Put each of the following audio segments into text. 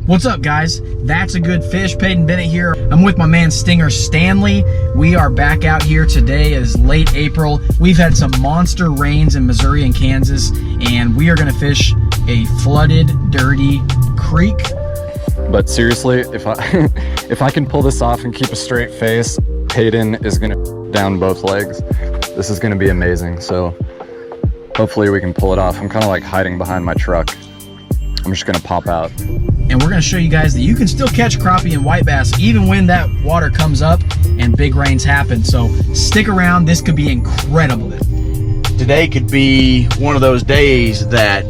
What's up, guys? That's a good fish. Peyton Bennett here. I'm with my man Stinger Stanley. We are back out here today. It is late April. We've had some monster rains in Missouri and Kansas, and we are going to fish a flooded, dirty creek. But seriously, if I can pull this off and keep a straight face, Peyton is going to down both legs. This is going to be amazing. So hopefully we can pull it off. I'm kind of like hiding behind my truck. I'm just going to pop out. And we're going to show you guys that you can still catch crappie and white bass even when that water comes up and big rains happen. So stick around. This could be incredible. Today could be one of those days that,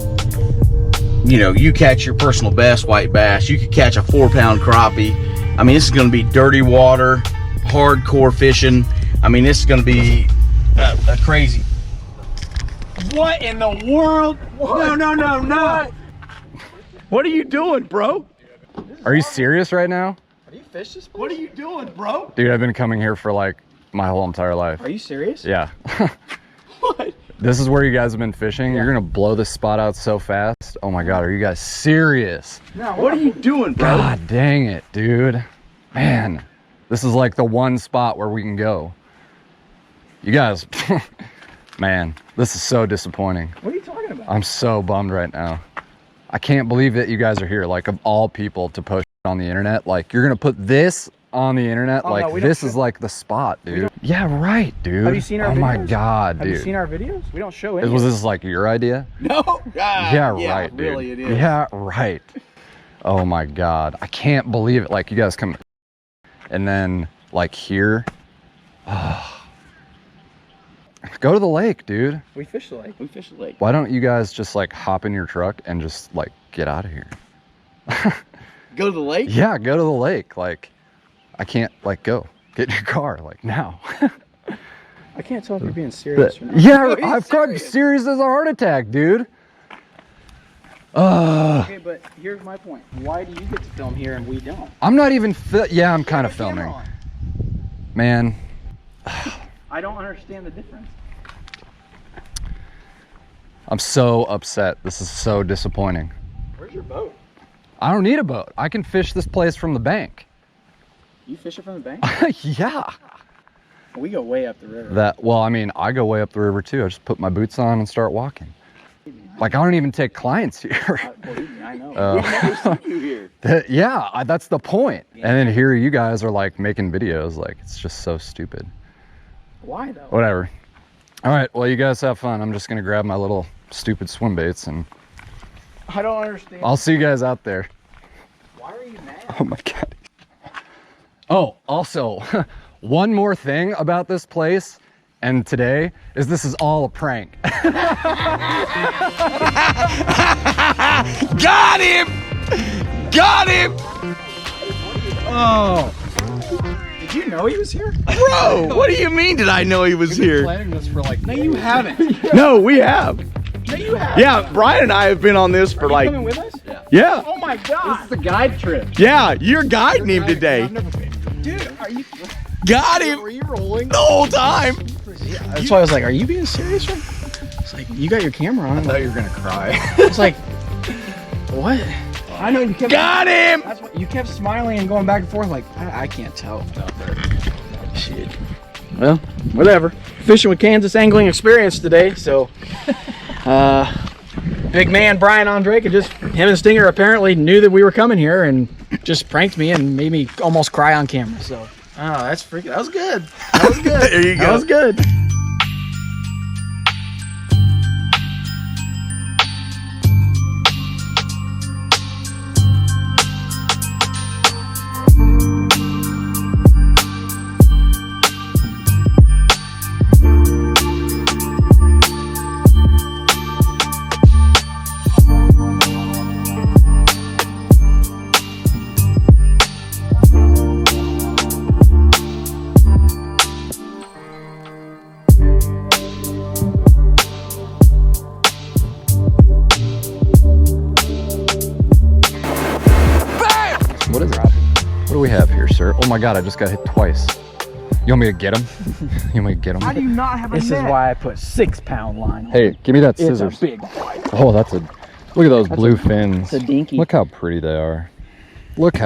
you know, you catch your personal best white bass. You could catch a 4-pound crappie. I mean, this is going to be dirty water, hardcore fishing. I mean, this is going to be a crazy. What in the world? What? No. What are you doing, bro? Are you serious right now? Have you fished this place? What are you doing, bro? Dude, I've been coming here for like my whole entire life. Are you serious? Yeah. What? This is where you guys have been fishing? Yeah. You're going to blow this spot out so fast? Oh my God, are you guys serious? No, what are you doing, bro? God dang it, dude. Man, this is like the one spot where we can go. You guys, man, this is so disappointing. What are you talking about? I'm so bummed right now. I can't believe that you guys are here. Like, of all people to post on the internet, like, you're gonna put this on the internet. Oh, like, no, this is like the spot, dude. Yeah, right, dude. Have you seen our videos? Oh my God, dude. Have you seen our videos? We don't show any. Was this like your idea? No. Yeah, right, dude. Really, it is. Yeah, right. Oh my God, I can't believe it. Like, you guys come, and then like here. Go to the lake, dude. We fish the lake. We fish the lake. Why don't you guys just like hop in your truck and just like get out of here? Go to the lake? Yeah, go to the lake. Like, I can't like go. Get in your car like now. I can't tell if you're being serious or not. Yeah, I've got serious as a heart attack, dude. Okay, but here's my point. Why do you get to film here and we don't? I'm not even yeah, I'm kind of filming. Man. I don't understand the difference. I'm so upset. This is so disappointing. Where's your boat? I don't need a boat. I can fish this place from the bank. You fish it from the bank? Yeah. We go way up the river. Well, I mean, I go way up the river too. I just put my boots on and start walking. Like, I don't even take clients here. Believe me, I know. We've never seen you here. Yeah, that's the point. Yeah. And then here you guys are like making videos. Like, it's just so stupid. Why though? Whatever. All right, well, you guys have fun. I'm just gonna grab my little stupid swim baits and I don't understand. I'll see you guys out there. Why are you mad? Oh my God. Oh, also, one more thing about this place and today is this is all a prank. Got him! Got him! Oh. Did you know he was here? Bro, what do you mean did I know he was here? Planning this for like No, you haven't. No, we have. No, you haven't. Yeah, Brian and I have been on this for like. Coming with us? Yeah. Oh my God. This is a guide trip. Yeah, you're guiding him today. Dude, are you? Got him Were you rolling? the whole time. That's why I was like, are you being serious? It's like, you got your camera on. I thought you were gonna cry. It's like, what? I know you kept. Got him! That's what you kept smiling and going back and forth. Like, I can't tell. Shit. Well, whatever. Fishing with Kansas angling experience today. So, big man Brian Ondrejka, just him and Stinger apparently knew that we were coming here and just pranked me and made me almost cry on camera. So, oh, that's freaking. That was good. That was good. There you go. That was good. What is it? What do we have here, sir? Oh my God, I just got hit twice. You want me to get him? You want me to get him? How do you not have a This net? Is why I put 6-pound line on. Hey, give me that It's scissors. a big one. Oh, that's a, look at those blue fins. It's a dinky. Look how pretty they are. Look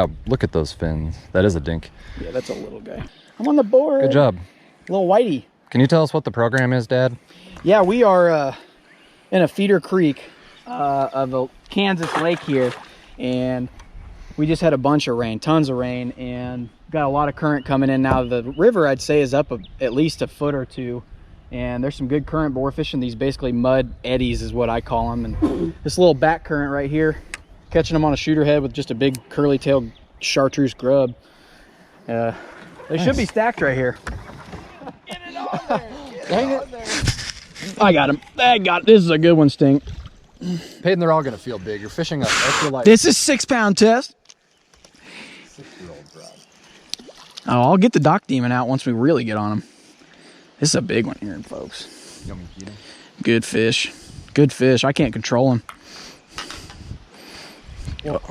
at those fins. That is a dink. Yeah, that's a little guy. I'm on the board. Good job. Little whitey. Can you tell us what the program is, Dad? Yeah, we are in a feeder creek of a Kansas lake here, and we just had a bunch of rain, tons of rain, and got a lot of current coming in now. The river, I'd say, is up at least a foot or two, and there's some good current, but we're fishing these basically mud eddies is what I call them. And this little back current right here, catching them on a shooter head with just a big curly-tailed chartreuse grub. They should be stacked right here. Get it on there. Dang it. I got him. I got it. This is a good one, Stink. Peyton, they're all gonna feel big. You're fishing up. I feel like This is 6-pound test. 6-year-old Grub. Oh, I'll get the dock demon out once we really get on him. This is a big one here, folks. You want me to eat him? Good fish. Good fish. I can't control him. Well,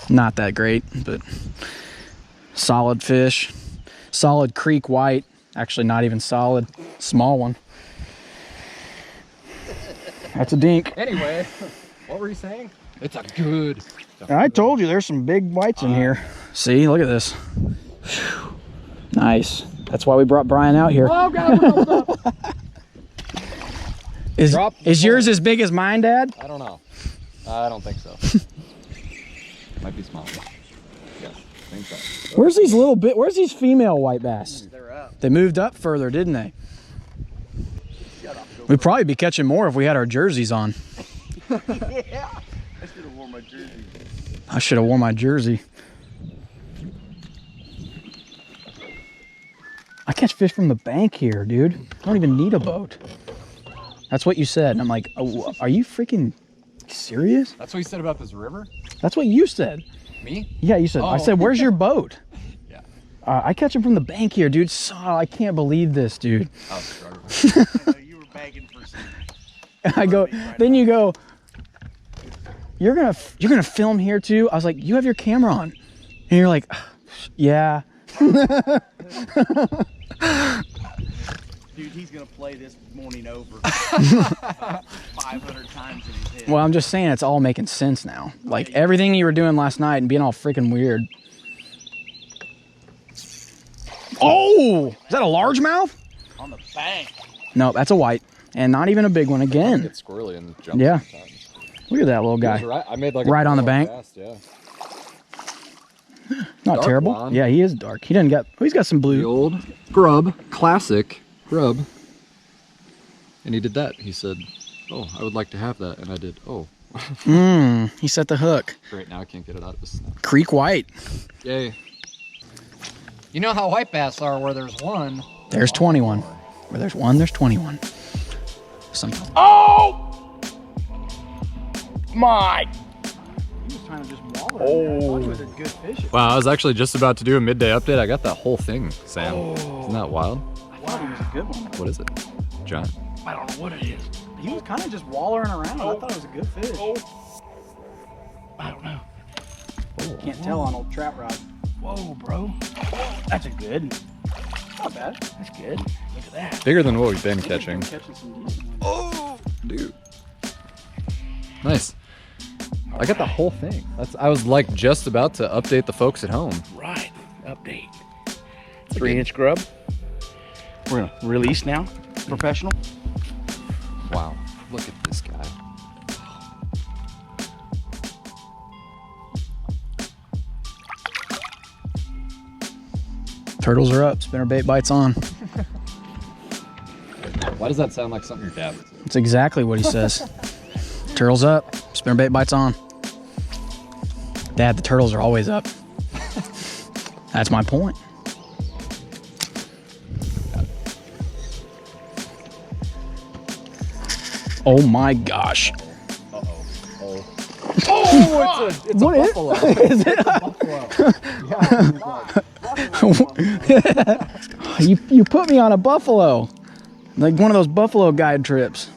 Not that great, but solid fish. Solid creek white. Actually, not even solid. Small one. That's a dink. anyway, what were you saying? It's a good. I told you there's some big whites in here. See, look at this. Whew. Nice. That's why we brought Brian out here. Oh God! Is yours as big as mine, Dad? I don't know. I don't think so. Might be smaller. Yeah, I think so. Where's these female white bass? They're up. They moved up further, didn't they? We'd probably be catching more if we had our jerseys on. Yeah. I should have worn my jersey. I should have worn my jersey. I catch fish from the bank here, dude. I don't even need a boat. That's what you said. And I'm like, oh, are you freaking serious? That's what you said about this river? That's what you said. Me? Yeah, you said. Oh. I said, where's your boat? Yeah. I catch them from the bank here, dude. So, I can't believe this, dude. I was struggling. I know you were begging for some. I go, then you go, you're gonna film here too? I was like, you have your camera on. And you're like, yeah. Dude, he's gonna play this morning over about 500 times in his head. Well, I'm just saying it's all making sense now. Like everything you were doing last night and being all freaking weird. Oh, is that a largemouth? On the bank. No, that's a white. And not even a big one again. Get squirrely and jump. Yeah. Sometimes. Look at that little guy. Right. I made like Right on the bank. Cast, yeah. Not Dark terrible. blonde. Yeah, he is dark. He doesn't got, oh, he's got some The blue. old Grub, classic Grub. And he did that. He said, "Oh, I would like to have that," and I did. Oh, He set the hook. great! Now I can't get it out of his snap. Creek white. Yay! You know how white bass are, where there's one. There's 21. Where there's one, there's 21. Sometimes. Oh! My! He was trying to just wallow. I thought he was a good fish. Wow, I was actually just about to do a midday update. I got that whole thing, Sam. Isn't that wild? I thought he was a good one. What is it, John? I don't know what it is. He was kind of just wallowing around. I thought it was a good fish. I don't know. Can't tell on old trap rod. Whoa, bro. That's a good. Not bad. That's good. Look at that. Bigger than what we've been catching. Catching some decent ones. Oh, dude. Nice. I got the whole thing. I was like just about to update the folks at home. Right. Update. 3-inch grub. We're gonna release now. Professional. Wow, look at this guy. Turtles are up. Spinnerbait bites on. Why does that sound like something your dad would say? That's exactly what he says. Turtles up. Spinnerbait bites on. Dad, the turtles are always up. That's my point. Oh my gosh. Oh, it's a What is- buffalo. Is it? you put me on a buffalo. Like one of those buffalo guide trips.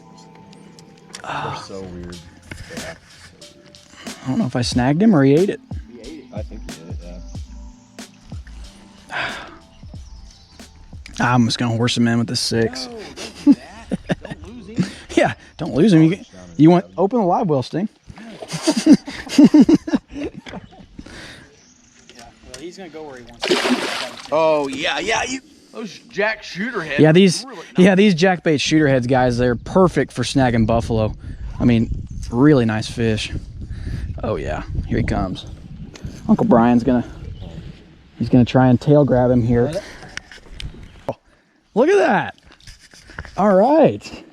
They're so weird. I don't know if I snagged him or he ate it. I think he did it, yeah. I'm just gonna horse him in with the 6. No, don't do that. Don't lose him. Yeah, don't lose him. You want open the live well, Sting. he's gonna go where he wants to. Oh yeah, those jack shooter heads. Yeah, these really these jackbait shooter heads, guys, they're perfect for snagging buffalo. I mean, really nice fish. Oh yeah, here he comes. Uncle Brian's he's gonna try and tail grab him here. Oh, look at that. All right.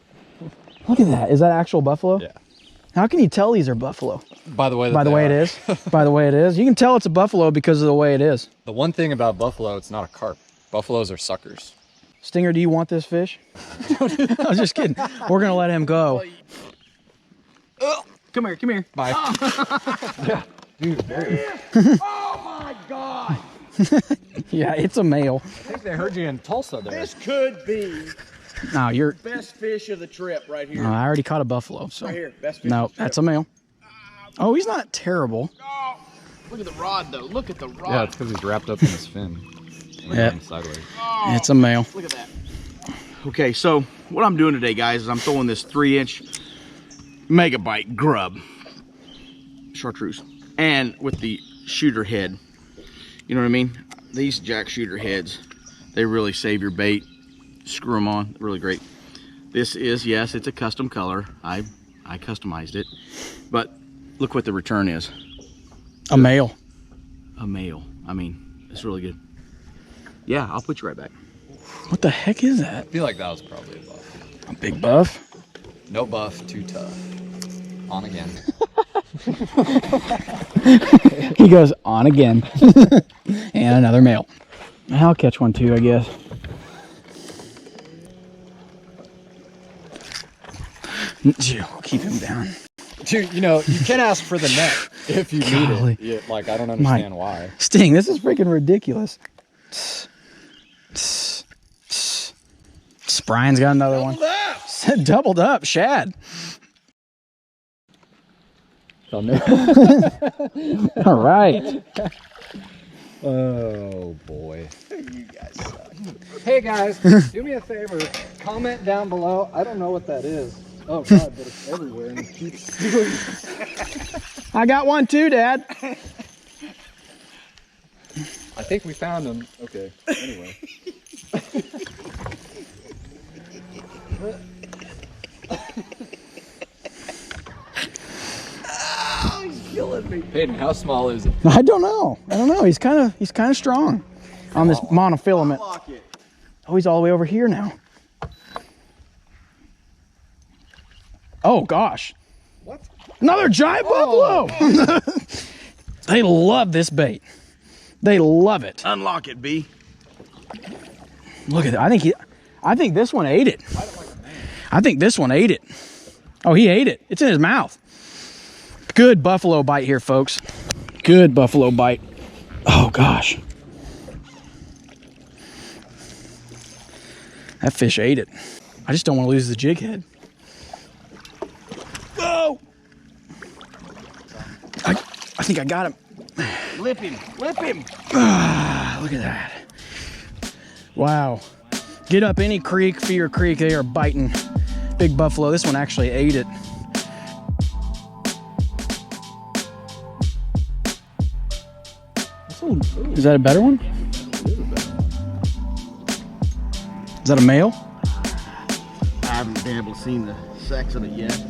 Look at that. Is that actual buffalo? Yeah. How can you tell these are buffalo? By the way, it is. By the way it is. You can tell it's a buffalo because of the way it is. The one thing about buffalo, it's not a carp. Buffaloes are suckers. Stinger, do you want this fish? I was just kidding. We're gonna let him go. Come here. Bye. Oh my God! Yeah, it's a male. I think they heard you in Tulsa there. This could be No, you're. best fish of the trip right here. I already caught a buffalo, so. Right here, best fish. No, of the trip. that's a male. Oh, he's not terrible. Oh, look at the rod though. Look at the rod. Yeah, it's because he's wrapped up in his fin. Yeah. Sideways. Oh, It's a male. look at that. Okay, so what I'm doing today, guys, is I'm throwing this 3-inch megabyte grub chartreuse, and with the shooter head. You know what I mean? These jack shooter heads, they really save your bait. Screw them on, really great. This is, yes, it's a custom color. I customized it, but look what the return is. A male. A male. I mean, it's really good. Yeah, I'll put you right back. What the heck is that? I feel like that was probably a buff. A big buff? No buff, too tough. On again. He goes on again. And another male. I'll catch one too, I guess. We'll keep him down. Dude, you know, you can ask for the net if you Golly. need it. Like, I don't understand why. Sting, this is freaking ridiculous. Brian's got another one. Doubled up, shad. All right. Oh, boy. You guys suck. Hey guys, do me a favor. Comment down below. I don't know what that is. Oh God, but it's everywhere and it keeps doing. I got one too, Dad. I think we found him. Okay, anyway. Oh, he's killing me. Peyton, how small is it? I don't know. He's kind of strong on this monofilament. Lock it. Oh, he's all the way over here now. Oh gosh. What? Another giant buffalo. They love this bait. They love it. Unlock it, B. Look at that. I think this one ate it. I think this one ate it. Oh, he ate it. It's in his mouth. Good buffalo bite here, folks. Good buffalo bite. Oh gosh. That fish ate it. I just don't want to lose the jig head. Oh! I think I got him. Lip him. Lip him. Ah, look at that. Wow. Get up any creek, Fear Creek, they are biting big buffalo. This one actually ate it. Is that a better one? Is that a male? I haven't been able to see the sex of it yet.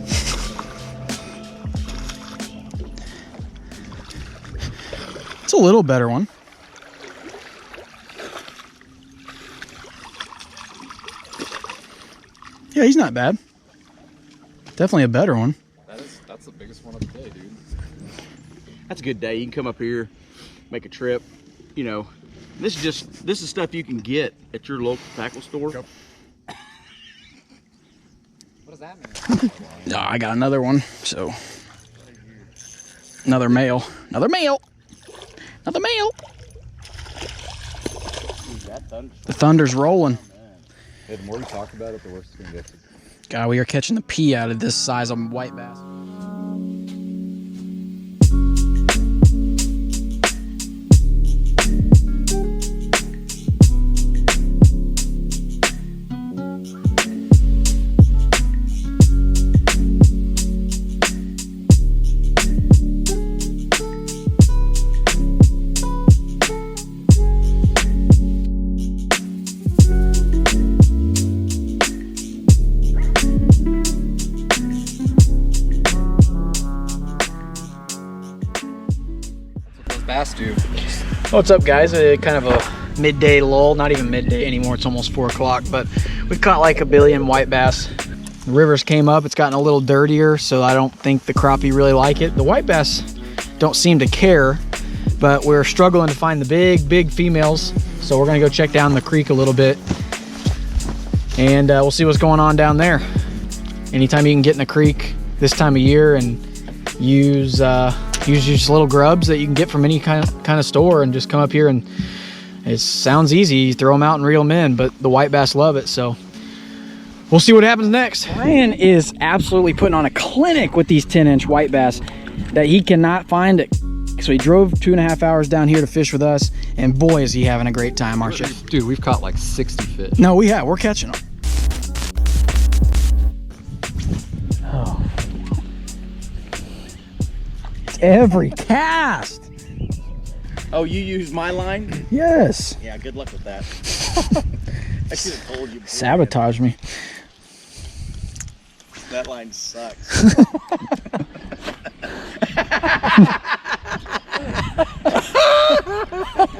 It's a little better one. Yeah, he's not bad. Definitely a better one. That's the biggest one of the day, dude. That's a good day. You can come up here, make a trip. You know, this is stuff you can get at your local tackle store. Yep. What does that mean? No, I got another one. So another male. Another male. Another male. The thunder's rolling. Hey, the more we talk about it, the worse it's gonna get. God, we are catching the pee out of this size of white bass. bass do. What's up, guys? Kind of a midday lull. Not even midday anymore. It's almost 4 o'clock, but we've caught like 1 billion white bass. The rivers came up. It's gotten a little dirtier, so I don't think the crappie really like it. The white bass don't seem to care, but we're struggling to find the big females. So we're gonna go check down the creek a little bit, and we'll see what's going on down there. Anytime you can get in the creek this time of year and use just little grubs that you can get from any kind of store, and just come up here, and it sounds easy. You throw them out and reel them in, but the white bass love it. So we'll see what happens next. Ryan is absolutely putting on a clinic with these 10-inch white bass that he cannot find it. So he drove 2.5 hours down here to fish with us, and boy, is he having a great time, aren't you? Dude, we've caught like 60 fish. No, we have. We're catching them. Oh. It's every cast. Oh, you used my line? Yes. Yeah, good luck with that. I should have told you. Sabotage me. That line sucks.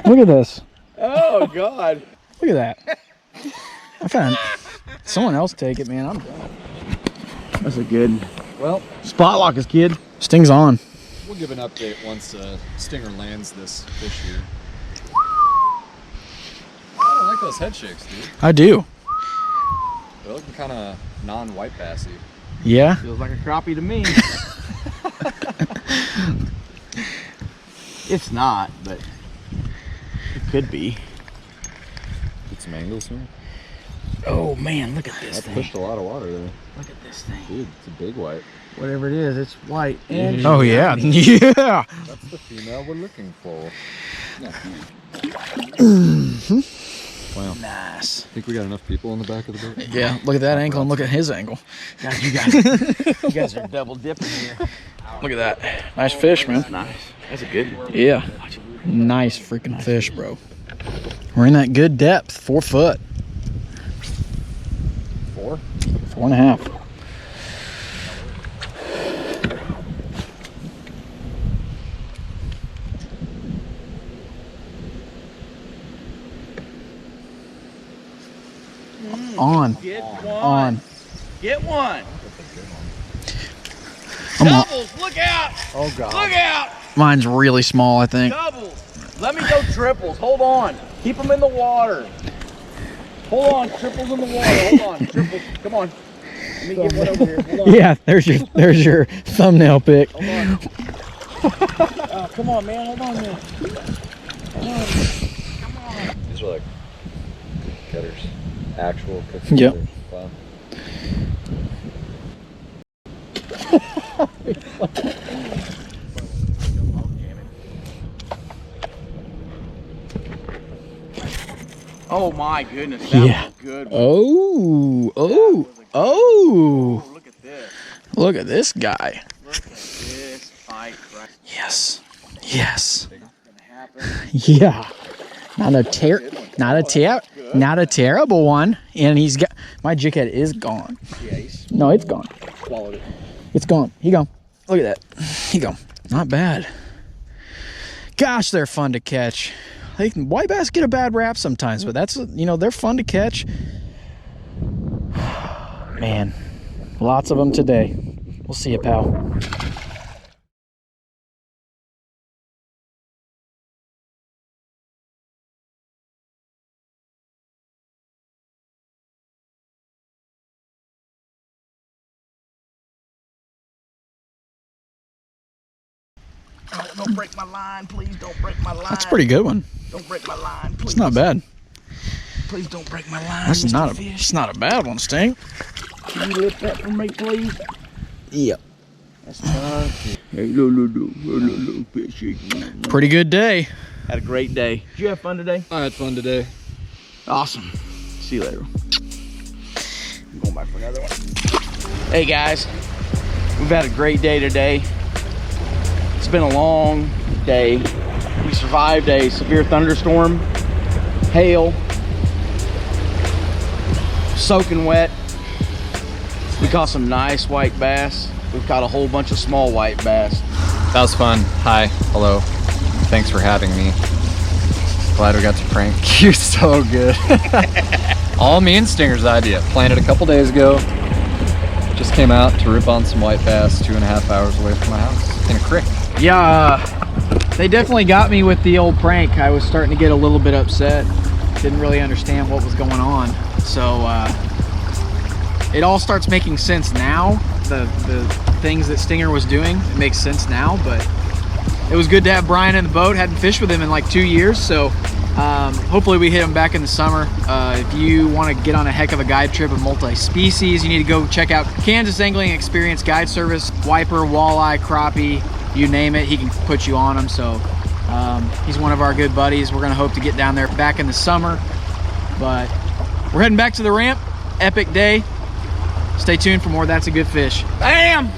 Look at this. Oh, God. Look at that. I found someone else take it, man. I'm done. That's a good. Well, Spot lock us, kid. Sting's on. we'll give an update once Stinger lands this fish here. I don't like those head shakes, dude. I do. They're looking kind of non-white bassy. Yeah. Feels like a crappie to me. It's not, but it could be. Get some angles here. Oh man, look at this That thing. pushed a lot of water there. Look at this thing. Dude, it's a big white. Whatever it is, it's white and Oh yeah. Yeah. That's the female we're looking for. Yeah. Wow. Nice. Think we got enough people in the back of the boat? Yeah, look at that angle and look at his angle. God, you guys are double dipping here. Look at that. Nice fish, man. Nice. That's a good one. Yeah. Nice freaking fish, bro. We're in that good depth, 4 foot. 4? 4.5. On. Get one. On. Get one. I'm on. Doubles. Look out. Oh, God. Look out. Mine's really small, I think. Doubles. Let me go triples. Hold on. Keep them in the water. Hold on. Triples in the water. Hold on. Triples. Come on. Let me get one over here. Hold on. Yeah, there's your thumbnail pic. Hold on. Oh, come on, man. Hold on, man. Come on. These are like cutters. Actual cooking Yep. cutters. Wow. Oh my goodness. That Yeah. was a good one. Oh, oh, Oh, oh. look at this. Look at this guy. Look at this fight right Yes. Yes. gonna happen. Yeah. Not a terrible one. And he's got my jig head is gone. Yeah, he's No, it's gone. swallowed it. It's gone. He gone. Look at that. He gone. Not bad. Gosh, they're fun to catch. White bass get a bad rap sometimes, but that's, they're fun to catch. Man, lots of them today. We'll see you, pal. Oh, don't break my line, please. Don't break my line. That's a pretty good one. Don't break my line, please. It's not bad. Please don't break my line. That's Mr. not a. Fish. It's not a bad one, Sting. Can you lift that for me, please? Yep. That's fine. Hey, little fishy. Pretty good day. Had a great day. Did you have fun today? I had fun today. Awesome. See you later. I'm going back for another one. Hey guys, we've had a great day today. It's been a long day. We survived a severe thunderstorm, hail, soaking wet. We caught some nice white bass. We've caught a whole bunch of small white bass. That was fun. Hi. Hello. Thanks for having me. Glad we got to prank you so good. All me and Stinger's idea. Planned it a couple days ago. Just came out to rip on some white bass 2.5 hours away from my house in a creek. Yeah, they definitely got me with the old prank. I was starting to get a little bit upset. Didn't really understand what was going on. So it all starts making sense now. The things that Stinger was doing, it makes sense now, but it was good to have Brian in the boat. Hadn't fished with him in like 2 years, so hopefully we hit him back in the summer. If you want to get on a heck of a guide trip of multi-species, you need to go check out Kansas Angling Experience Guide Service. Wiper, walleye, crappie, you name it, he can put you on them. So he's one of our good buddies. We're gonna hope to get down there back in the summer, but we're heading back to the ramp. Epic day. Stay tuned for more That's a Good Fish. Bam!